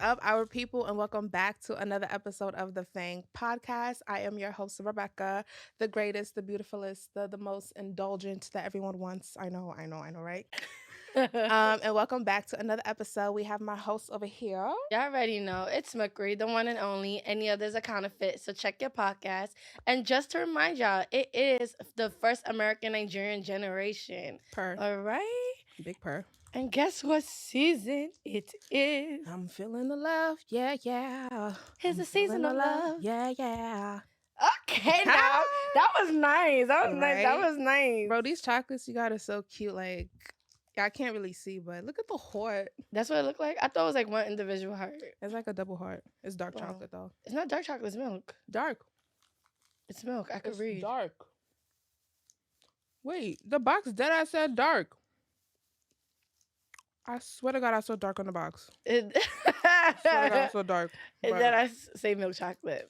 up, our people, and welcome back to another episode of the FANG podcast. I am your host, Rebecca, the greatest, the beautifulest, the most indulgent that everyone wants. I know, right? And welcome back to another episode. We have my host over here. Y'all already know it's MUKRI, the one and only. Any others are counterfeit, so check your podcast. And just to remind y'all, it is the first American Nigerian generation. Purr. All right? Big purr. And guess what season it is? I'm feeling the love. Yeah, yeah. It's the season of love. Yeah, yeah. Okay, now. That was nice. That was nice. That Right? was nice. Bro, these chocolates you got are so cute. Like, I can't really see, but look at the heart. That's what it looked like? I thought it was like one individual heart. It's like a double heart. It's dark Wow. chocolate, though. It's not dark chocolate, it's milk. Dark. It's milk. I could It's read. dark. Wait, the box dead ass said dark. I swear to God, I saw dark on the box. It, I swear to God, I saw dark. and But then I say milk chocolate.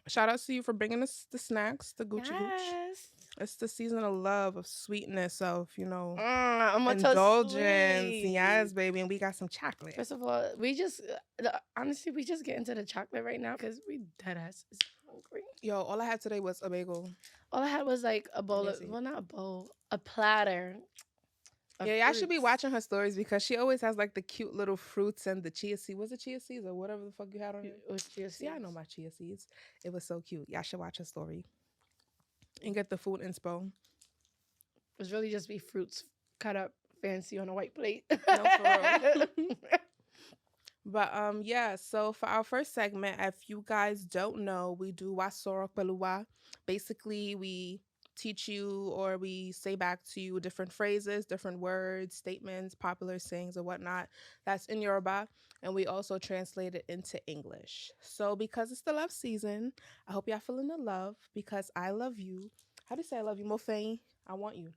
shout out to you for bringing us the snacks, the Gucci Gooch. Yes. It's the season of love, of sweetness, of, I'm a indulgence. sweet. Yes, baby. And we got some chocolate. First of all, honestly, we just get into the chocolate right now because we dead ass is hungry. Yo, all I had today was a bagel. All I had was like a bowl of, Busy. well, not a bowl, a platter. of Yeah, y'all should be fruits. watching her stories because she always has like the cute little fruits and the chia seeds. Was it chia seeds or whatever the fuck you had on it? It was chia See, I know seeds. my chia seeds. It was so cute. Y'all should watch her story and get the food inspo. It was really just be fruits cut up fancy on a white plate. No, for real. But yeah, so for our first segment, if you guys don't know, we do Wasorok Beluwa. Basically, we teach you or we say back to you different phrases, different words, statements, popular sayings, or whatnot that's in Yoruba, and we also translate it into English. So because it's the love season, I hope y'all feeling the love because I love you. How do you say I love you? Mofei, I want you.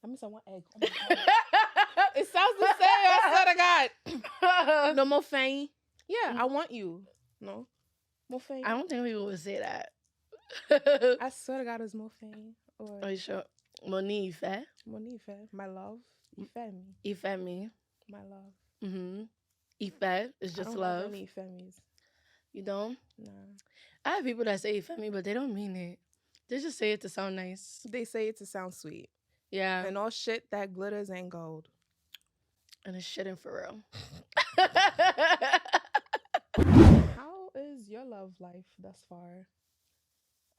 That means I want egg. Oh my God. It sounds the same. I swear to God. No, Mofei. Yeah, I want you. No, Mofei. I don't think people would say that. I swear to God, it's Mofei or Are you sure? Moni Ife. Monife. My love. Ife me. Ife me. My love. Mm-hmm. Ife is I just don't love. Like any Ifemis. You don't? Nah. I have people that say Ife me, but they don't mean it. They just say it to sound nice. They say it to sound sweet. Yeah. And all shit that glitters ain't gold. And it's shitting for real. How is your love life thus far?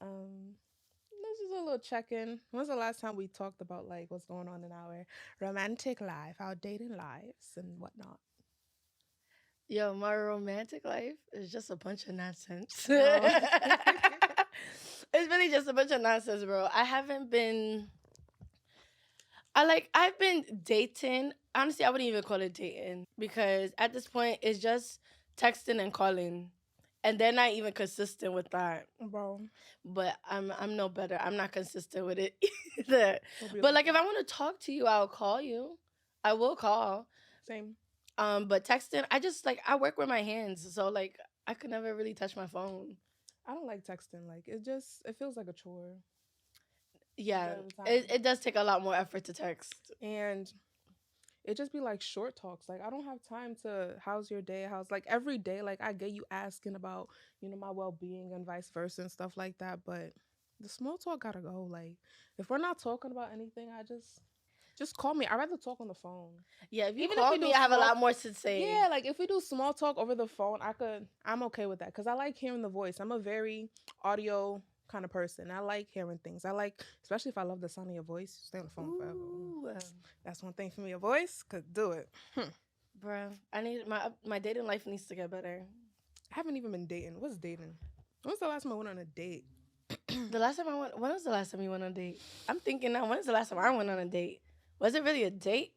This is a little check-in. When's the last time we talked about like what's going on in our romantic life, our dating lives, and whatnot? Yo, my romantic life is just a bunch of nonsense. Oh. It's really just a bunch of nonsense, bro. I've been dating. Honestly, I wouldn't even call it dating because at this point it's just texting and calling. And they're not even consistent with that. Bro. But I'm no better. I'm not consistent with it either. We'll be But like if I want to talk to you, I'll call you. I will call. same. But texting, I work with my hands, so like I could never really touch my phone. I don't like texting. Like it feels like a chore. Yeah, All the time. it does take a lot more effort to text. And it just be like short talks. Like I don't have time to how's your day? How's like every day, like I get you asking about, my well-being and vice versa and stuff like that. But the small talk gotta go. Like if we're not talking about anything, I just call me. I'd rather talk on the phone. Yeah, if you Even if call we do me, I have a small- lot more to say. Yeah, like if we do small talk over the phone, I'm okay with that because I like hearing the voice. I'm a very audio kind of person. I like hearing things. I like, especially if I love the sound of your voice, stay on the phone forever. Ooh, That's one thing for me. Your voice could do it. bro, I need my dating life needs to get better. I haven't even been dating. What's dating? When was the last time I went on a date? The last time when was the last time you went on a date? I'm thinking now, when was the last time I went on a date? Was it really a date?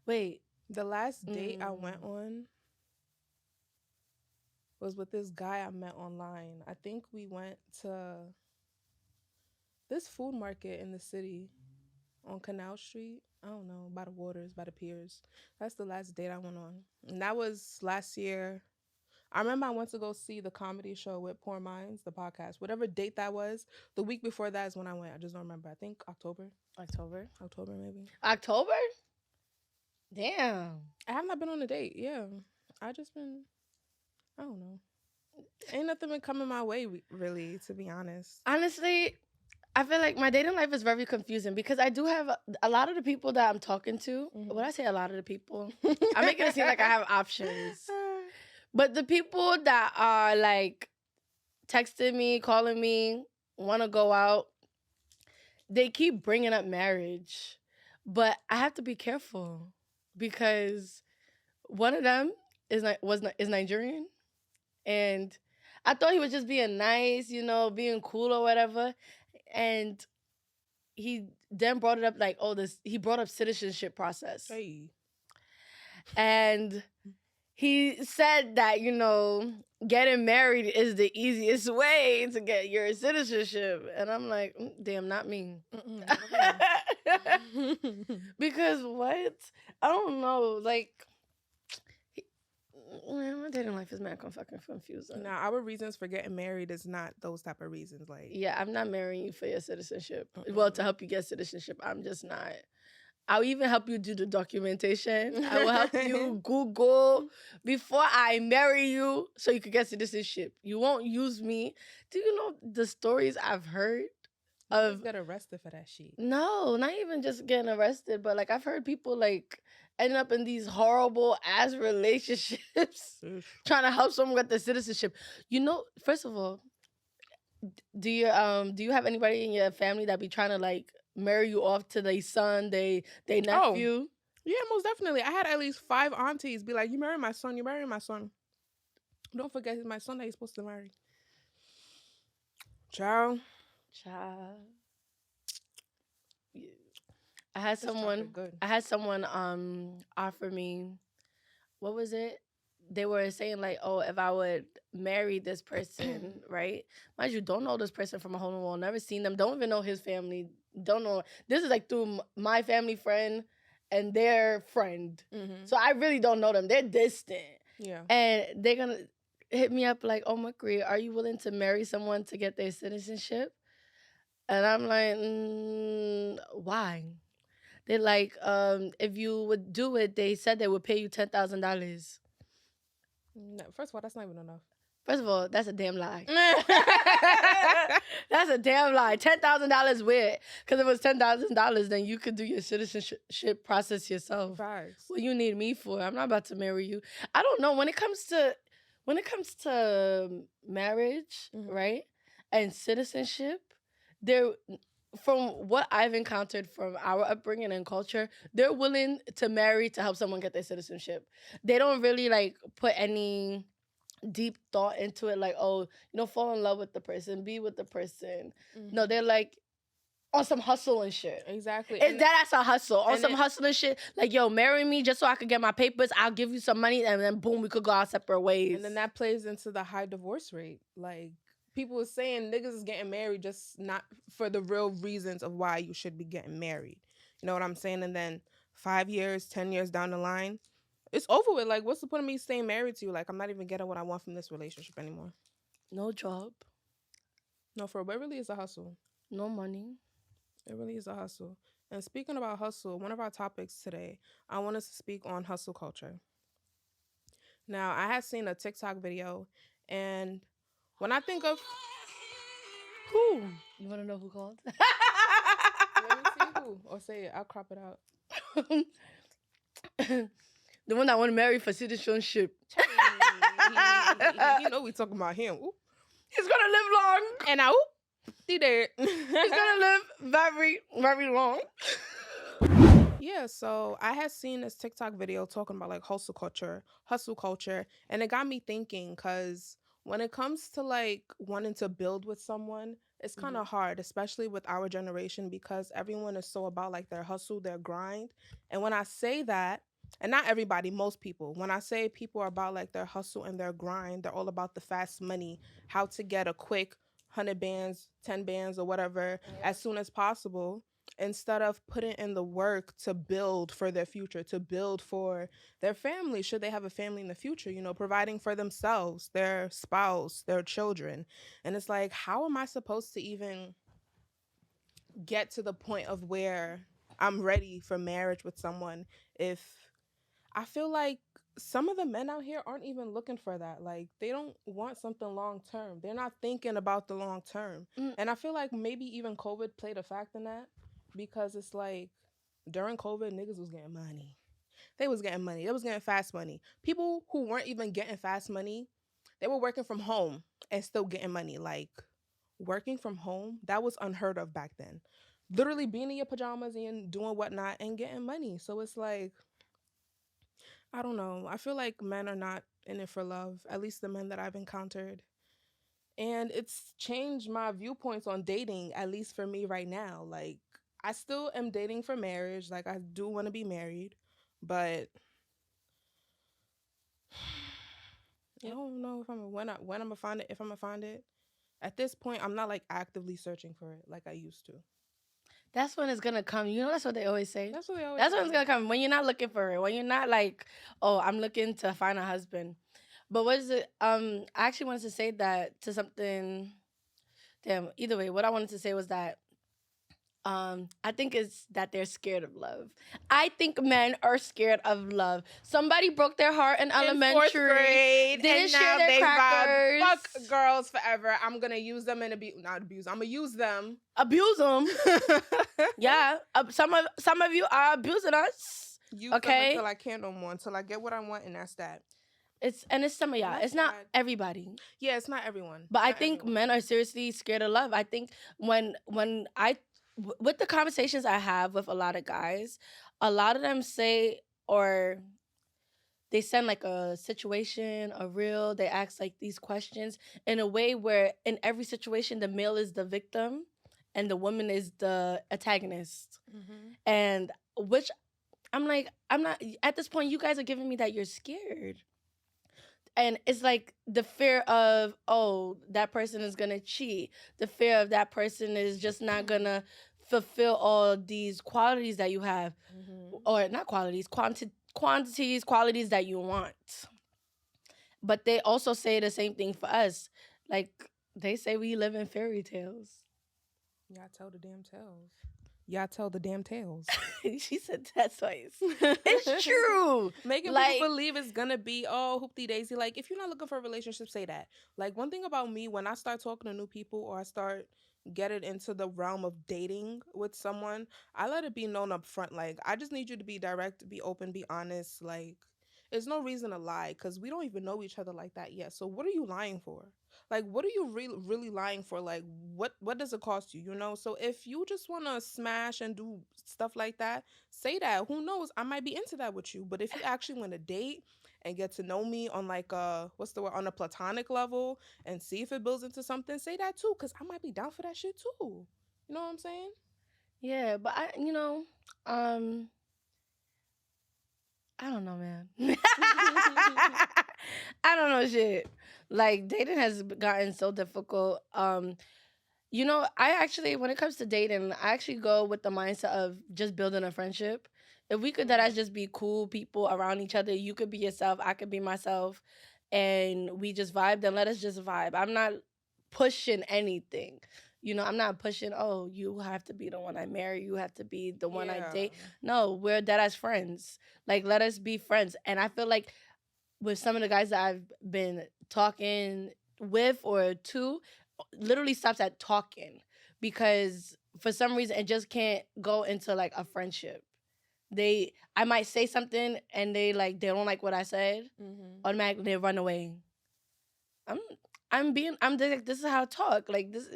Wait. The last date I went on was with this guy I met online. I think we went to this food market in the city on Canal Street. I don't know, by the waters, by the piers. That's the last date I went on. And that was last year. I remember I went to go see the comedy show with Poor Minds, the podcast. Whatever date that was, the week before that is when I went. I just don't remember. I think October maybe. October? Damn. I have not been on a date. Yeah. I just been I don't know. Ain't nothing been coming my way, really, to be honest. Honestly, I feel like my dating life is very confusing because I do have a lot of the people that I'm talking to. Mhm. When I say a lot of the people, I'm making it seem like I have options. But the people that are like texting me, calling me, want to go out, they keep bringing up marriage. But I have to be careful because one of them is Nigerian, and I thought he was just being nice, being cool or whatever. And he then brought it up like, oh, he brought up citizenship process. Hey. And he said that, getting married is the easiest way to get your citizenship. And I'm like, damn, not me. Because what? I don't know. Like, my dating life is mad fucking confusing. Now, our reasons for getting married is not those type of reasons. Like, yeah, I'm not marrying you for your citizenship. Well, to help you get citizenship, I'm just not. I'll even help you do the documentation. I will help you Google before I marry you so you could get citizenship. You won't use me. Do you know the stories I've heard of get arrested for that shit? No, not even just getting arrested, but like I've heard people like ending up in these horrible ass relationships trying to help someone get the citizenship. First of all, do you have anybody in your family that be trying to like marry you off to their son, they nephew? Oh, yeah, most definitely. I had at least 5 aunties be like, "You marry my son. You marry my son. Don't forget he's my son that he's supposed to marry." Child. I had someone offer me, what was it? They were saying like, oh, if I would marry this person, right? Mind you, don't know this person from a hole in the wall, never seen them, don't even know his family, don't know. This is like through my family friend and their friend. Mm-hmm. So I really don't know them. They're distant. Yeah. And they're gonna hit me up like, oh, MUKRI, are you willing to marry someone to get their citizenship? And I'm like, why? They're like, if you would do it, they said they would pay you $10,000. No, first of all, that's not even enough. First of all, that's a damn lie. That's a damn lie. $10,000 where? Because if it was $10,000, then you could do your citizenship process yourself. Facts. What you need me for? I'm not about to marry you. I don't know. When it comes to marriage, Mhm. right, and citizenship, from what I've encountered from our upbringing and culture, they're willing to marry to help someone get their citizenship. They don't really like put any deep thought into it, like, oh, fall in love with the person, be with the person. Mhm. No, they're like on some hustle and shit. Exactly. That's a hustle. On some hustle and shit. Like, yo, marry me just so I could get my papers. I'll give you some money, and then boom, we could go our separate ways. And then that plays into the high divorce rate. Like, people are saying niggas is getting married just not for the real reasons of why you should be getting married. You know what I'm saying? And then 5 years, 10 years down the line, it's over with. Like, what's the point of me staying married to you? Like, I'm not even getting what I want from this relationship anymore. No job. No, for real, it really is a hustle. No money. It really is a hustle. And speaking about hustle, one of our topics today, I want us to speak on hustle culture. Now, I had seen a TikTok video, and when I think of who, you want to know who called? Let me see who, or say it. I'll crop it out. The one that want to marry for citizenship. You know we talking about him. Ooh. He's gonna live long, and now he dead. He's gonna live very, very long. Yeah, so I had seen this TikTok video talking about like hustle culture, and it got me thinking, because when it comes to like wanting to build with someone, it's kind of hard, especially with our generation, because everyone is so about like their hustle, their grind. And when I say that, and not everybody, most people, when I say people are about like their hustle and their grind, they're all about the fast money, how to get a quick 100 bands, 10 bands, or whatever as soon as possible, instead of putting in the work to build for their future, to build for their family, should they have a family in the future, providing for themselves, their spouse, their children. And it's like, how am I supposed to even get to the point of where I'm ready for marriage with someone if I feel like some of the men out here aren't even looking for that. Like, they don't want something long term. They're not thinking about the long term. Mm, And I feel like maybe even COVID played a factor in that, because it's like during COVID, niggas was getting money. They was getting money. They was getting fast money. People who weren't even getting fast money, they were working from home and still getting money. Like, working from home, that was unheard of back then. Literally being in your pajamas and doing whatnot and getting money. So it's like, I don't know. I feel like men are not in it for love, at least the men that I've encountered. And it's changed my viewpoints on dating, at least for me right now. Like, I still am dating for marriage. Like, I do want to be married, but I yep. don't know if I'm when I'm gonna find it. If I'm gonna find it, at this point, I'm not like actively searching for it like I used to. That's when it's gonna come. You know, that's what they always say. That's what they always That's when it's say. gonna come. When you're not looking for it. When you're not like, oh, I'm looking to find a husband. But what is it? I actually wanted to say that to something. Damn. Either way, what I wanted to say was that I think it's that they're scared of love. I think men are scared of love. Somebody broke their heart in In fourth elementary. grade, Didn't and share now their they crackers. vibe. Fuck girls forever. I'm gonna use them and not abuse. I'm gonna use them. Abuse them. Yeah. Some of you are abusing us. Use Okay. them until I can't no more. Until I get what I want, and that's that. It's some of y'all. That's It's not sad. everybody. Yeah, it's not everyone. But I Not think everyone. men are seriously scared of love. I think when with the conversations I have with a lot of guys, a lot of them say, or they send like a situation, a reel, they ask like these questions in a way where in every situation the male is the victim and the woman is the antagonist. Mm-hmm. And which I'm like, I'm not at this point, you guys are giving me that you're scared. And it's like the fear of, oh, that person is gonna cheat. The fear of that person is just not gonna fulfill all these qualities that you have, or not qualities, quantities, qualities that you want. But they also say the same thing for us. Like they say we live in fairy tales. Y'all tell the damn tales. Y'all tell the damn tales. She said that twice. It's true. Making Like- people believe it's gonna be hoopty daisy. Like, if you're not looking for a relationship, say that. Like, one thing about me, when I start talking to new people or I start getting into the realm of dating with someone, I let it be known up front. Like, I just need you to be direct, be open, be honest. Like, there's no reason to lie, because we don't even know each other like that yet. So what are you lying for? Like, what are you really lying for? Like, what does it cost you, you know? So if you just want to smash and do stuff like that, say that. Who knows, I might be into that with you. But if you actually want to date and get to know me on like what's the word, on a platonic level, and see if it builds into something, say that too, because I might be down for that shit too. You know what I'm saying? Yeah, but I don't know, man. I don't know shit. Like dating has gotten so difficult. I actually, when it comes to dating, I actually go with the mindset of just building a friendship. If we could, that I just be cool people around each other. You could be yourself, I could be myself, and we just vibe. Then let us just vibe. I'm not pushing anything. I'm not pushing, oh, you have to be the one I marry. You have to be the one I date. No, we're dead as friends. Like, let us be friends. And I feel like with some of the guys that I've been talking with or to, literally stops at talking, because for some reason it just can't go into like a friendship. I might say something and they don't like what I said. Automatically they run away. I'm this is how I talk. Like this.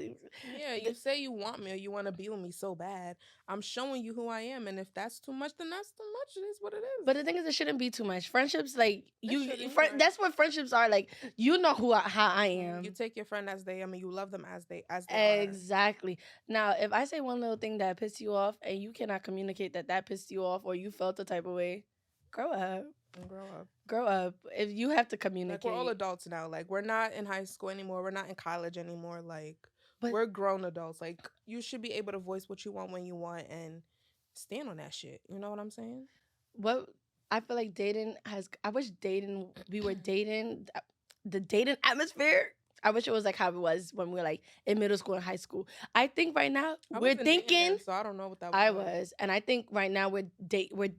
Yeah, you say you want me or you want to be with me so bad. I'm showing you who I am, and if that's too much, then that's too much. It is what it is. But the thing is, it shouldn't be too much. Friendships, like shouldn't. that's what friendships are. Like how I am. You take your friend as they, you love them as they are. Exactly. Now, if I say one little thing that pissed you off and you cannot communicate that pissed you off or you felt the type of way, grow up. Grow up. If you have to communicate. Like, we're all adults now. Like, we're not in high school anymore. We're not in college anymore. Like, we're grown adults. Like, you should be able to voice what you want when you want and stand on that shit. You know what I'm saying? What I feel like I wish we were dating, the dating atmosphere. I wish it was like how it was when we were like in middle school and high school. I think right now we're thinking. So I don't know what that was. I was, and I think right now we're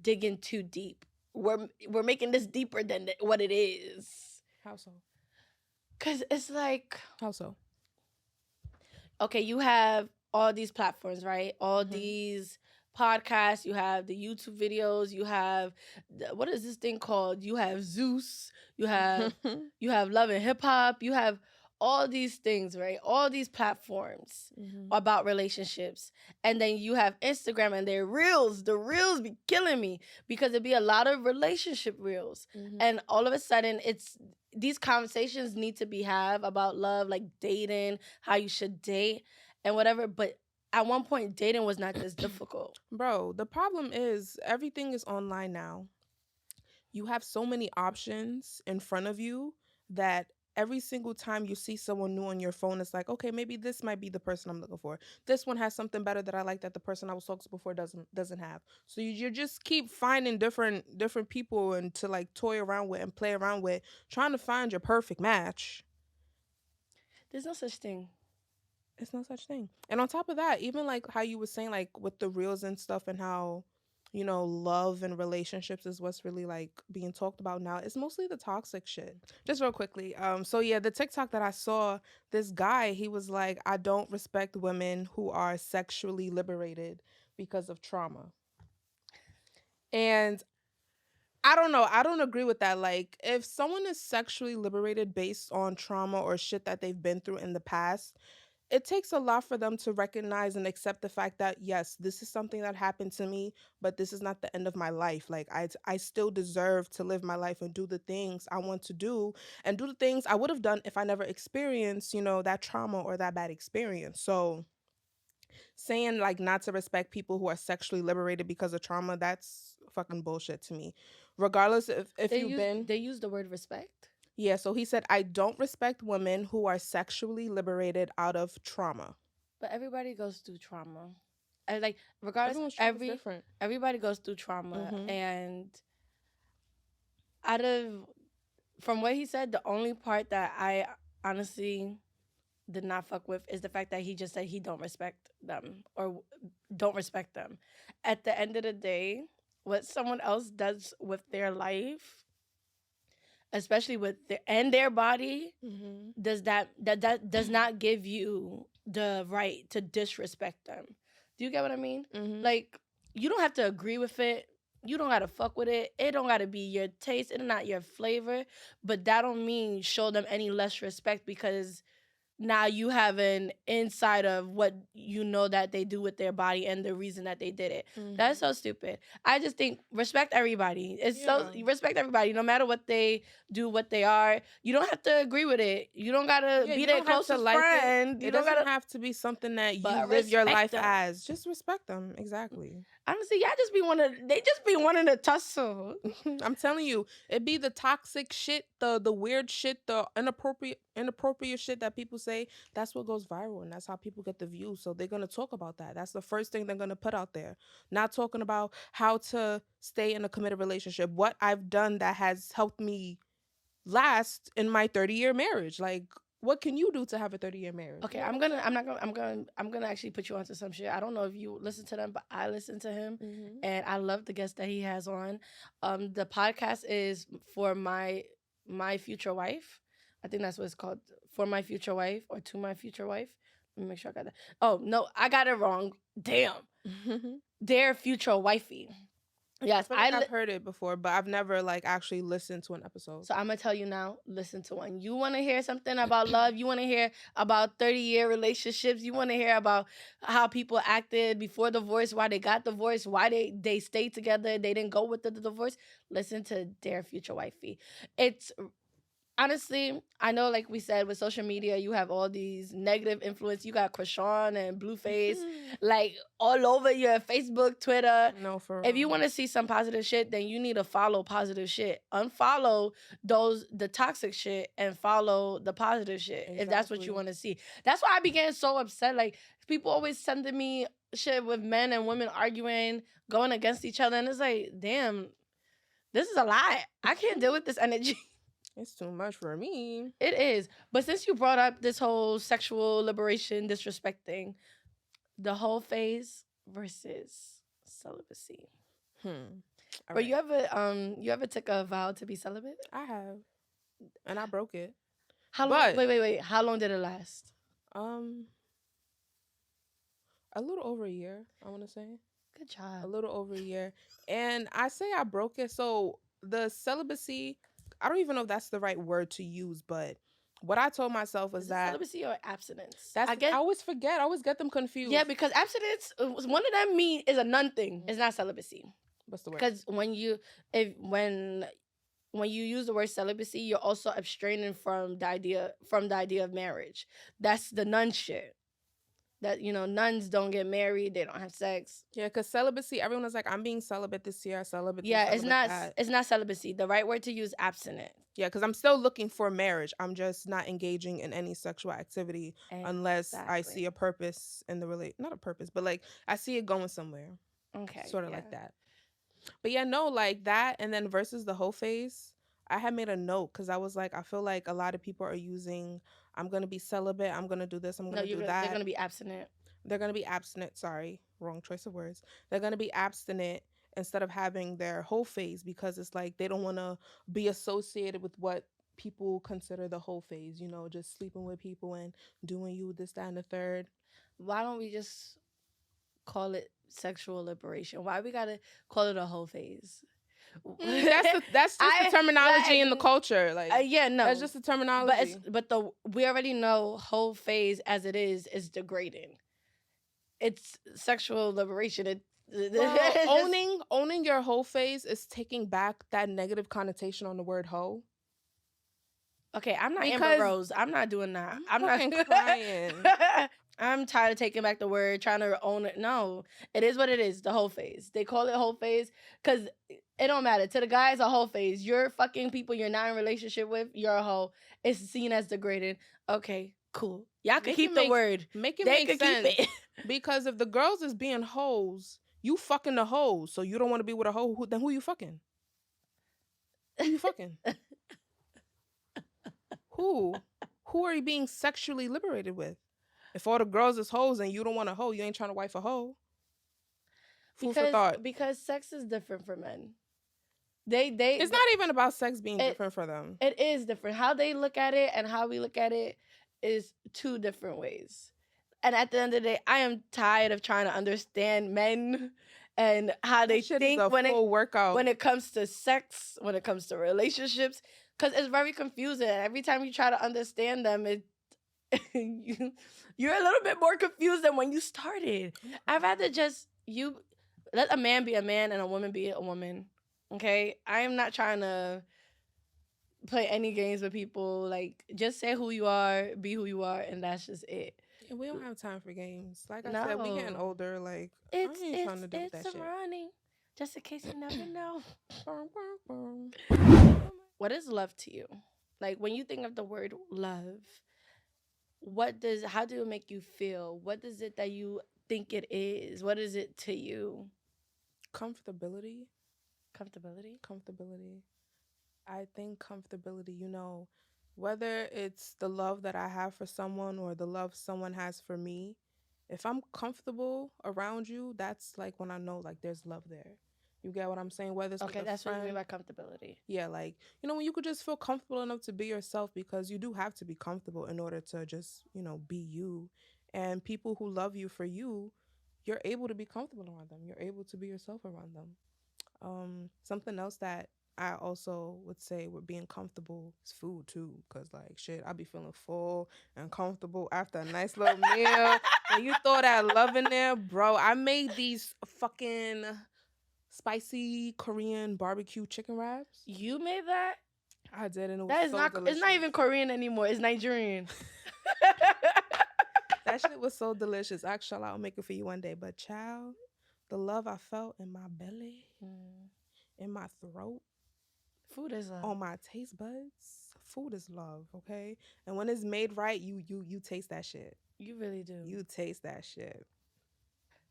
digging too deep. we're making this deeper than what it is. How so? Cause it's like, How so? okay, you have all these platforms, right? All Mhm. these podcasts, you have the YouTube videos, you have what is this thing called? You have Zeus, you have Love and Hip Hop, you have all these things, right? All these platforms about relationships. And then you have Instagram and their reels. The reels be killing me because it be a lot of relationship reels. And all of a sudden it's these conversations need to be had about love, like dating, how you should date and whatever. But at one point, dating was not this difficult. Bro, the problem is everything is online now. You have so many options in front of you that every single time you see someone new on your phone, it's like, okay, maybe this might be the person I'm looking for. This one has something better that I like that the person I was talking to before doesn't have. So you just keep finding different people and to like toy around with and play around with, trying to find your perfect match. There's no such thing. It's no such thing. And on top of that, even like how you were saying, like with the reels and stuff, and how, you know, love and relationships is what's really like being talked about now. It's mostly the toxic shit. Just real quickly. So yeah, the TikTok that I saw, this guy, he was like, I don't respect women who are sexually liberated because of trauma. And I don't know. I don't agree with that. Like, if someone is sexually liberated based on trauma or shit that they've been through in the past, it takes a lot for them to recognize and accept the fact that yes, this is something that happened to me, but this is not the end of my life. Like I still deserve to live my life and do the things I want to do and do the things I would have done if I never experienced, you know, that trauma or that bad experience. So saying like not to respect people who are sexually liberated because of trauma, that's fucking bullshit to me. Regardless if you've been They use the word respect. Yeah, so he said, I don't respect women who are sexually liberated out of trauma. But everybody goes through trauma. And like regardless, Everyone's trauma is different. Everybody goes through trauma. And out of from what he said, the only part that I honestly did not fuck with is the fact that he just said he don't respect them or don't respect them. At the end of the day, what someone else does with their life, especially with their body, does that does not give you the right to disrespect them. Do you get what I mean? Like, you don't have to agree with it. You don't gotta fuck with it. It don't gotta be your taste. It's not your flavor. But that don't mean show them any less respect because now you have an insight of what you know that they do with their body and the reason that they did it. That's so stupid. I just think respect everybody. Respect everybody, no matter what they do, what they are. You don't have to agree with it. You don't gotta be their closest friend. It doesn't have to be something that you live your life as. Just respect them. Exactly. Honestly, they just be wanting to tussle. I'm telling you, it be the toxic shit, the weird shit, the inappropriate shit that people say. That's what goes viral, and that's how people get the views. So they're gonna talk about that. That's the first thing they're gonna put out there. Not talking about how to stay in a committed relationship. What I've done that has helped me last in my 30-year marriage. Like, what can you do to have a 30-year marriage? Okay, I'm gonna actually put you onto some shit. I don't know if you listen to them, but I listen to him, and I love the guests that he has on. The podcast is for my future wife. I think that's what it's called, For My Future Wife or To My Future Wife. Let me make sure I got that. Oh no, I got it wrong. Damn, Their Future Wifey. Yes, I've heard it before, but I've never like actually listened to an episode. So I'm gonna tell you now, listen to one. You wanna hear something about love, you wanna hear about 30-year relationships, you wanna hear about how people acted before divorce, why they got divorced, why they stayed together, they didn't go with the divorce. Listen to Their Future Wifey. It's honestly, I know, like we said, with social media, you have all these negative influence. You got Krishan and Blueface, like all over your Facebook, Twitter. No, for if you want to see some positive shit, then you need to follow positive shit. Unfollow the toxic shit and follow the positive shit. Exactly. If that's what you want to see. That's why I began so upset. Like, people always sending me shit with men and women arguing, going against each other, and it's like, damn, this is a lot. I can't deal with this energy. It's too much for me. It is. But since you brought up this whole sexual liberation, disrespect thing, the whole phase versus celibacy. All But right. you ever took a vow to be celibate? I have, and I broke it. How long? But Wait. How long did it last? um, a little over a year, I want to say. Good A job. little over a year. And I say I broke it. So the celibacy, I don't even know if that's the right word to use, but what I told myself was Is it that celibacy or abstinence? that's, I I guess. always forget. I always get them confused. Yeah, because abstinence, one of them mean is a nun thing. It's not celibacy. What's the word? Because when you use the word celibacy, you're also abstraining from the idea of marriage. That's the nun shit. That nuns don't get married, they don't have sex. Yeah, because celibacy, everyone was like, I'm being celibate this year, celibate this, Yeah, celibate it's not celibacy. The right word to use abstinent. Yeah, because I'm still looking for marriage. I'm just not engaging in any sexual activity unless I see a purpose in the not a purpose, but like I see it going somewhere. Okay. Sort of like that. But yeah, no, like that, and then versus the whole phase, I had made a note because I was like, I feel like a lot of people are using, I'm gonna be celibate, I'm gonna do this, I'm gonna do that. They're gonna be abstinent. They're gonna be abstinent. Sorry, wrong choice of words. They're gonna be abstinent instead of having their whole phase because it's like they don't want to be associated with what people consider the whole phase. Just sleeping with people and doing you this, that, and the third. Why don't we just call it sexual liberation? Why we gotta call it a whole phase? That's just the terminology in the culture. Yeah, no, that's just the terminology. But we already know whole phase as it is degrading. It's sexual liberation. Owning your whole phase is taking back that negative connotation on the word hoe. Okay, I'm not Amber Rose. I'm not doing that. I'm not crying. I'm tired of taking back the word, trying to own it. No, it is what it is. The whole phase. They call it whole phase because it don't matter. To the guys, a whole phase. You're fucking people you're not in a relationship with. You're a hoe. It's seen as degrading. Okay, cool. Y'all can keep the word. Make it make sense. Keep it. Because if the girls is being hoes, you fucking the hoes. So you don't want to be with a hoe. Then who you fucking? Who you fucking? Who? Who are you being sexually liberated with? If all the girls is hoes and you don't want a hoe, you ain't trying to wife a hoe. Food for thought. Because sex is different for men. It's not even about sex being different for them. It is different. How they look at it and how we look at it is two different ways. And at the end of the day, I am tired of trying to understand men and how they think when it comes to sex, when it comes to relationships, because it's very confusing. Every time you try to understand them, you're a little bit more confused than when you started. I'd rather just let a man be a man and a woman be a woman. Okay? I am not trying to play any games with people. Like, just say who you are, be who you are, and that's just it. Yeah, we don't have time for games. Like I said, we getting older. Like, I ain't trying to do that shit. Running, just in case you never know. What is love to you? Like, when you think of the word love, how do it make you feel? What is it that you think it is? What is it to you? Comfortability. I think comfortability, whether it's the love that I have for someone or the love someone has for me, if I'm comfortable around you, that's like when I know like there's love there. You get what I'm saying? Whether it's okay, that's what you mean by comfortability. Yeah, like, when you could just feel comfortable enough to be yourself, because you do have to be comfortable in order to just, be you. And people who love you for you, you're able to be comfortable around them. You're able to be yourself around them. Something else that I also would say with being comfortable is food too, because like shit, I be feeling full and comfortable after a nice little meal. And you throw that love in there, bro. I made these fucking spicy Korean barbecue chicken wraps. You made that? I did, and it was delicious. It's not even Korean anymore. It's Nigerian. That shit was so delicious. Actually, I'll make it for you one day. But child, the love I felt in my belly, in my throat, food is love. On my taste buds, food is love. Okay, and when it's made right, you taste that shit. You really do. You taste that shit.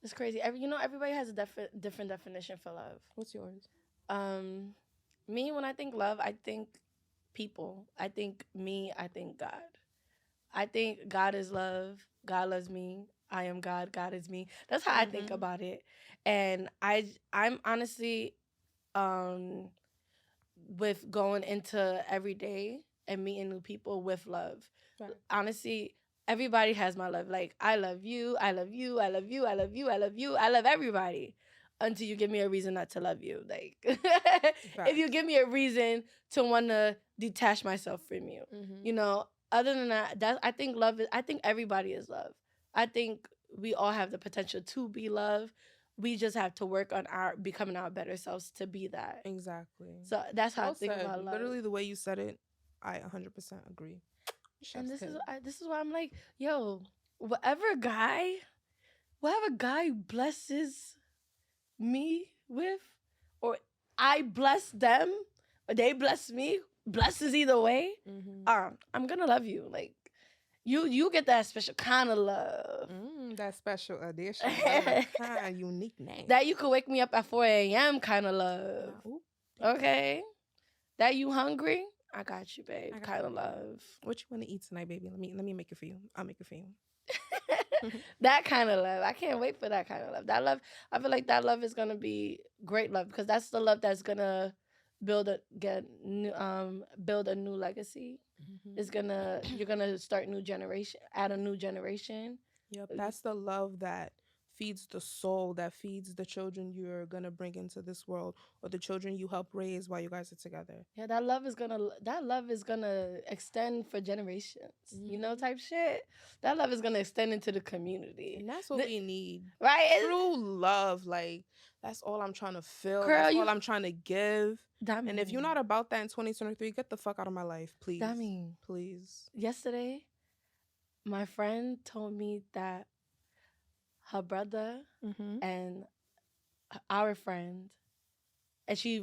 It's crazy. Everybody has a different definition for love. What's yours? Me, when I think love, I think people. I think me. I think God. I think God is love. God loves me. I am God. God is me. That's how I think about it. And I'm honestly, um with going into every day and meeting new people with love. Right. Honestly, everybody has my love. Like, I love you, I love you, I love you, I love you, I love you, I love everybody. Until you give me a reason not to love you. Like, if you give me a reason to want to detach myself from you, you know, other than that, I think love is, I think everybody is love. I think we all have the potential to be love. We just have to work on becoming our better selves to be that. Exactly. So that's how Well I think said. about love. Literally the way you said it, I 100% agree. And Chef's kiss. this is why I'm like, yo, whatever guy blesses me with, or I bless them, or they bless me, blesses either way, I'm gonna love you. Like, you get that special kind of love. That special edition. That kind of unique name. That you could wake me up at 4 a.m. kind of love. Okay? That you hungry? I got you, babe. Kind of love. What you want to eat tonight, baby? Let me make it for you. I'll make it for you. That kind of love. I can't wait for that kind of love. That love, I feel like that love is gonna be great love, because that's the love that's gonna build a new legacy. You're gonna start add a new generation. Yep, that's the love that feeds the soul, that feeds the children you're gonna bring into this world, or the children you help raise while you guys are together. Yeah, that love is gonna extend for generations. You know, type shit. That love is gonna extend into the community, and that's what we need, right? True love. Like, that's all I'm trying to feel. Girl, that's all I'm trying to give. Dami. And if you're not about that in 2023, get the fuck out of my life, please. Dami. Please. Yesterday, my friend told me that her brother and our friend, and she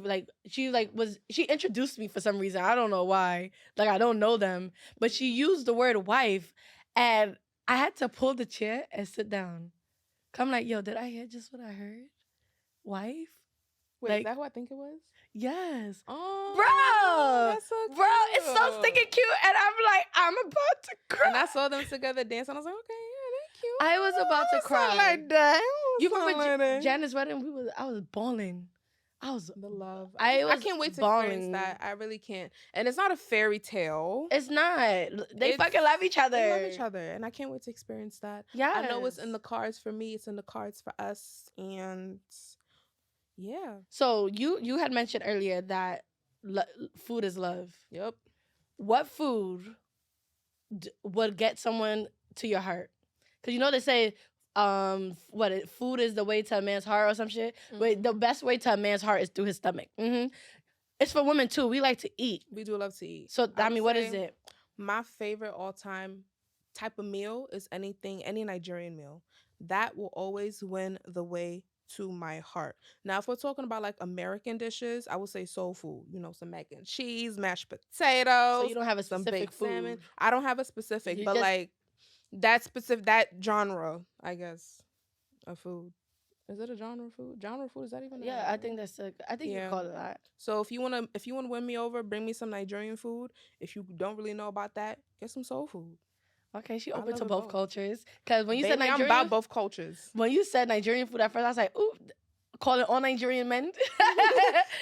introduced me for some reason. I don't know why. Like, I don't know them, but she used the word wife, and I had to pull the chair and sit down. I'm like, yo, did I hear just what I heard? Wife? Wait, is that who I think it was? Yes. Oh, bro, that's so cute. Bro, it's so stinking cute, and I'm like, I'm about to cry. And I saw them together dance, and I was like, okay, yeah, they're cute. I was about to cry. Like that. You remember Janice's wedding? I was bawling. The love. I can't wait to experience that. I really can't. And it's not a fairy tale. It's not. They fucking love each other. They love each other, and I can't wait to experience that. Yeah. I know it's in the cards for me. It's in the cards for us, and yeah. So you had mentioned earlier that food is love. Yep. What food would get someone to your heart? Because you know they say, food is the way to a man's heart or some shit. But the best way to a man's heart is through his stomach. It's for women too. We like to eat. We do love to eat. So I mean, what is it? My favorite all-time type of meal is any Nigerian meal. That will always win the way to my heart. Now, if we're talking about like American dishes, I would say soul food. You know, some mac and cheese, mashed potatoes. So you don't have a specific some baked food. Salmon. I don't have a specific, but like that genre, I guess, of food. Is it a genre food? Genre food, is that even? Yeah, I think that's I think you call it that. So if you wanna win me over, bring me some Nigerian food. If you don't really know about that, get some soul food. Okay, she open to both cultures. Because when you said Nigerian, I'm about both cultures. When you said Nigerian food at first, I was like, ooh, call it all Nigerian men.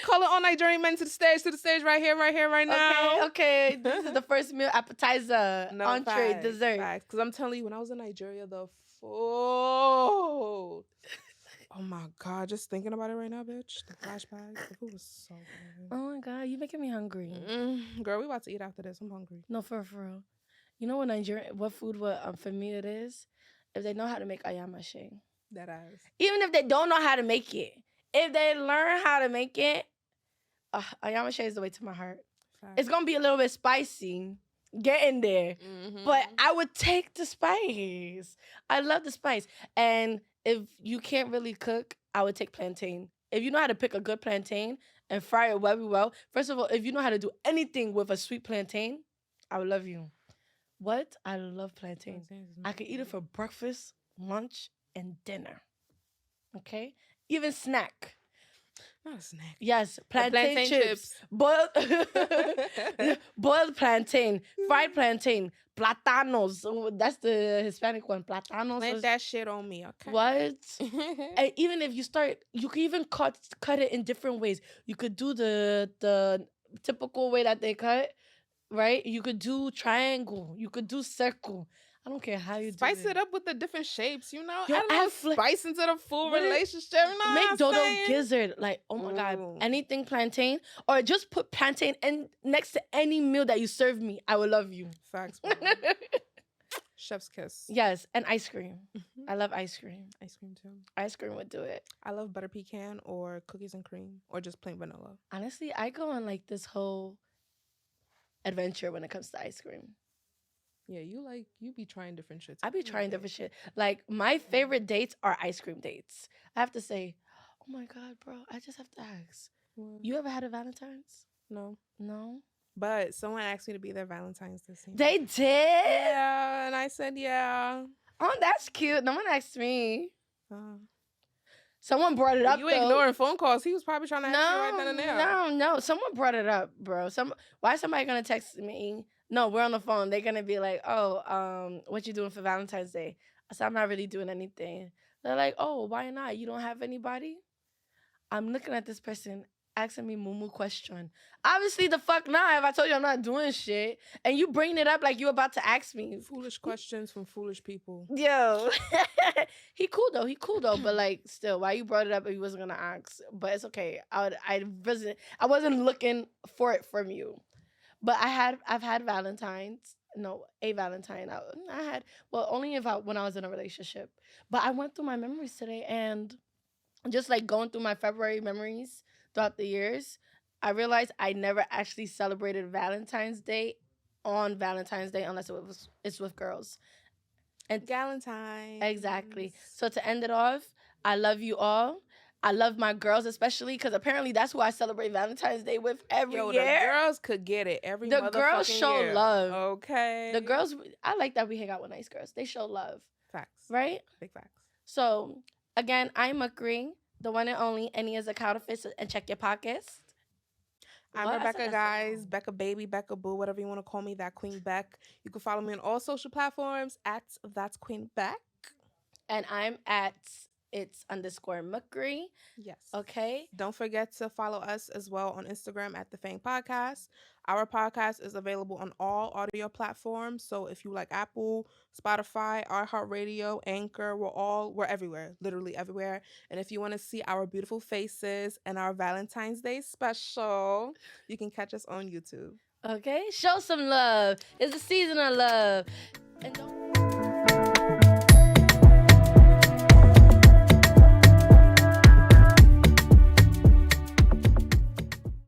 Call it all Nigerian men to the stage right here, right now. Okay. This is the first meal, appetizer, entree, dessert. Because I'm telling you, when I was in Nigeria, the food. Oh my God, just thinking about it right now, bitch. The flashbacks. The food was so good. Oh my God, you making me hungry. Girl, we about to eat after this. I'm hungry. No, for real. You know what food for me it is? If they know how to make ayamashe. That ass. Even if they don't know how to make it. If they learn how to make it, ayamashe is the way to my heart. Fact. It's going to be a little bit spicy. Getting there. But I would take the spice. I love the spice. And if you can't really cook, I would take plantain. If you know how to pick a good plantain and fry it very well. First of all, if you know how to do anything with a sweet plantain, I would love you. What? I love plantain. I could eat it for breakfast, lunch, and dinner. Okay? Even snack. Not a snack. Yes, plantain, plantain chips. Boiled, boiled plantain, fried plantain, platanos. Oh, that's the Hispanic one. Platanos. Plant that shit on me, okay? What? And even if you start, you can even cut it in different ways. You could do the typical way that they cut, right? You could do triangle. You could do circle. I don't care how you Spice do it up with the different shapes, you know? Yo, Add a little spice into the full relationship. You know Make what dodo I'm saying? gizzard. Like, oh my God. Ooh. Anything plantain. Or just put plantain next to any meal that you serve me. I will love you. Facts, bro. Chef's kiss. Yes, and ice cream. I love ice cream. Ice cream too. Ice cream would do it. I love butter pecan or cookies and cream or just plain vanilla. Honestly, I go on like this whole adventure when it comes to ice cream. Yeah, you be trying different shit. I be trying different shit. Like, my favorite dates are ice cream dates. I have to say, oh my God, bro, I just have to ask. What? You ever had a Valentine's? No. No? But someone asked me to be their Valentine's this year. They did? Yeah, and I said yeah. Oh, that's cute. No one asked me. Uh, Someone brought it up, you though. ignoring phone calls. He was probably trying to ask you right then and there. No. Someone brought it up, bro. Why is somebody going to text me? No, we're on the phone. They're going to be like, oh, what you doing for Valentine's Day? I said, I'm not really doing anything. They're like, oh, why not? You don't have anybody? I'm looking at this person asking me mumu question. Obviously, the fuck not if I told you I'm not doing shit. And you bring it up like you about to ask me. Foolish questions from foolish people. Yo. He cool though. But like, still, why you brought it up if you wasn't going to ask? But it's okay. I wasn't looking for it from you. But I've had Valentine's. No, a Valentine. I had, well, only when I was in a relationship. But I went through my memories today, and just like going through my February memories throughout the years, I realized I never actually celebrated Valentine's Day on Valentine's Day unless it's with girls. And Valentine. Exactly. So to end it off, I love you all. I love my girls especially because apparently that's who I celebrate Valentine's Day with every year. The girls could get it every The girls show year. love. Okay. The girls, I like that we hang out with nice girls. They show love. Facts. Right? Big facts. So, again, I'm Mukri, the one and only, and he is a counterfeit, and check your pockets. I'm Rebecca, guys. Becca Baby, Becca Boo, whatever you want to call me, that Queen Beck. You can follow me on all social platforms at That's Queen Beck. And I'm at _Mukri. Yes. Okay. Don't forget to follow us as well on Instagram at The FANG Podcast. Our podcast is available on all audio platforms. So if you like Apple, Spotify, iHeartRadio, Anchor, we're everywhere, literally everywhere. And if you want to see our beautiful faces and our Valentine's Day special, you can catch us on YouTube. Okay. Show some love. It's the season of love. And don't